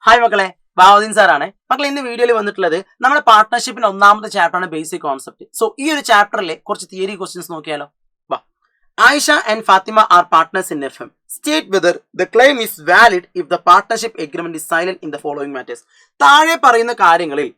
Hi മക്കളെ, ബാവുദ്ദീൻ സാറാണ്. മക്കളെ, ഇന്ന് വീഡിയോയിൽ വന്നിട്ടുള്ളത് നമ്മുടെ പാർട്ട്ണർഷിപ്പിന്റെ ഒന്നാമത്തെ ചാപ്റ്ററാണ് ബേസിക് കോൺസെപ്റ്റ്. സോ ഈ ഒരു ചാപ്റ്ററിലെ കുറച്ച് തിയറി ക്വസ്റ്റ്യൻസ് നോക്കിയാലോ. Ayesha and Fathima are partners in F M. State whether the claim is valid if the partnership agreement is silent in the following matters. താഴെ പറയുന്ന കാര്യങ്ങളിൽ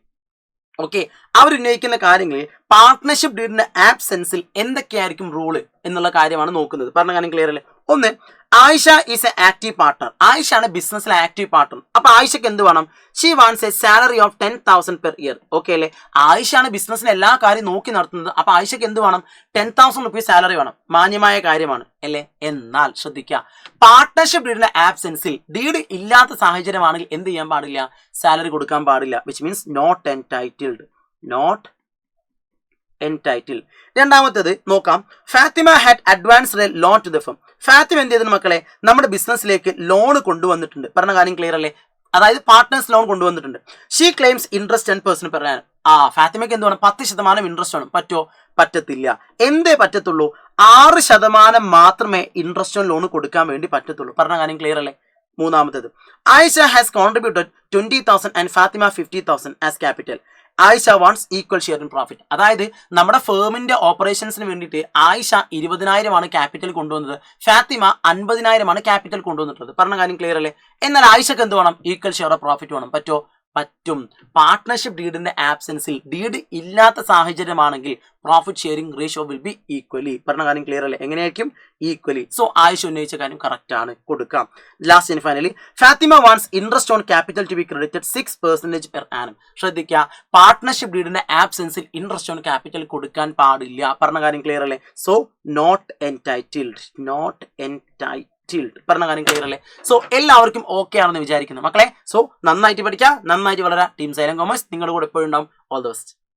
അവരുന്നയിക്കുന്ന കാര്യങ്ങളിൽ പാർട്ട്ണർഷിപ്പ് ഡീഡിന്റെ ആബ്സെൻസിൽ എന്തൊക്കെയായിരിക്കും റൂള് എന്നുള്ള കാര്യമാണ് നോക്കുന്നത്. പറഞ്ഞ കാര്യം ക്ലിയർ അല്ലേ? ഒന്ന്, Ayesha is a active partner. ആയിഷാണ് ബിസിനസ്സിലെ ആക്റ്റീവ് പാർട്ട്ണർ. അപ്പൊ ആയിഷക്ക് എന്ത് വേണം? She wants a salary of 10,000 per year. Okay അല്ലേ? ആയിഷാണ് ബിസിനസ്സിലെ എല്ലാ കാര്യം നോക്കി നടത്തുന്നത്. അപ്പൊ ആയിഷക്ക് എന്ത് വേണം? 10,000 റുപ്പീസ് സാലറി വേണം. മാന്യമായ കാര്യമാണ് അല്ലേ? എന്നാൽ ശ്രദ്ധിക്കുക, പാർട്ട്ണർഷിപ്പ് ഡീഡിന്റെ ആബ്സെൻസിൽ, ഡീഡ് ഇല്ലാത്ത സാഹചര്യമാണെങ്കിൽ എന്ത് ചെയ്യാൻ പാടില്ല? സാലറി കൊടുക്കാൻ പാടില്ല. Which means not entitled. Not entitled. രണ്ടാമത്തേത് നോക്കാം. Fathima had advanced a loan to the firm. Fathima എന്ത് ചെയ്തു മക്കളെ? നമ്മുടെ ബിസിനസ്സിലേക്ക് ലോൺ കൊണ്ടുവന്നിട്ടുണ്ട്. പറഞ്ഞ കാര്യം ക്ലിയർ അല്ലേ? അതായത് പാർട്ട്നേഴ്സ് ലോൺ കൊണ്ടുവന്നിട്ടുണ്ട്. She claims interest 10% per annum. ഫാത്തിമയ്ക്ക് എന്ത് വേണം? 10% ഇൻട്രസ്റ്റ് വേണം. പറ്റോ? പറ്റത്തില്ല. എന്തേ പറ്റത്തുള്ളൂ? 6% മാത്രമേ ഇൻട്രസ്റ്റ് ലോൺ കൊടുക്കാൻ വേണ്ടി പറ്റത്തുള്ളൂ. പറഞ്ഞ കാര്യം ക്ലിയർ അല്ലേ? മൂന്നാമത്തേത്, Ayesha has contributed 20,000 and Fathima 50,000 as capital. Ayesha wants equal share in profit. അതായത് നമ്മുടെ ഫേമിന്റെ ഓപ്പറേഷൻസിന് വേണ്ടിയിട്ട് ആയിഷ 20,000 ക്യാപിറ്റൽ കൊണ്ടുവന്നത്, ഫാത്തിമ 50,000 ക്യാപിറ്റൽ കൊണ്ടുവന്നിട്ടുള്ളത്. പറഞ്ഞ കാര്യം ക്ലിയർ അല്ലേ? എന്നാൽ ആയിഷക്ക് എന്ത് വേണം? ഈക്വൽ ഷെയർ ഓഫ് പ്രോഫിറ്റ് വേണം. പറ്റോ? പറ്റും. പാർട്ട്ണർഷിപ്പ് ഡീഡിന്റെ ആബ്സെൻസിൽ, ഡീഡ് ഇല്ലാത്ത സാഹചര്യമാണെങ്കിൽ profit sharing ratio will be equally. പറഞ്ഞ കാര്യം ക്ലിയർ അല്ലേ? എങ്ങനെയായിരിക്കും? ഈക്വലി. സോ ആയിഷ ഉന്നയിച്ച കാര്യം കറക്റ്റ് ആണ്, കൊടുക്കാം. Last and finally, Fathima wants interest on capital to be credited 6% per annum. ശ്രദ്ധിക്കുക, പാർട്ട്ണർഷിപ്പ് ഡീഡിന്റെ ആബ്സെൻസിൽ ഇൻട്രസ്റ്റ് ഓൺ ക്യാപിറ്റൽ കൊടുക്കാൻ പാടില്ല. പറഞ്ഞ കാര്യം ക്ലിയർ അല്ലേ? So not entitled. Not entitled. പറഞ്ഞ കാര്യം ക്ലിയർ അല്ലേ? സോ എല്ലാവർക്കും ഓക്കെ ആണെന്ന് വിചാരിക്കുന്നു മക്കളെ. സോ നന്നായിട്ട് പഠിക്കുക, നന്നായിട്ട് വളരാ. ടീം സൈലന്റ് കോമേഴ്സ് നിങ്ങളുടെ കൂടെ എപ്പോഴും ഉണ്ടാവും. All the best.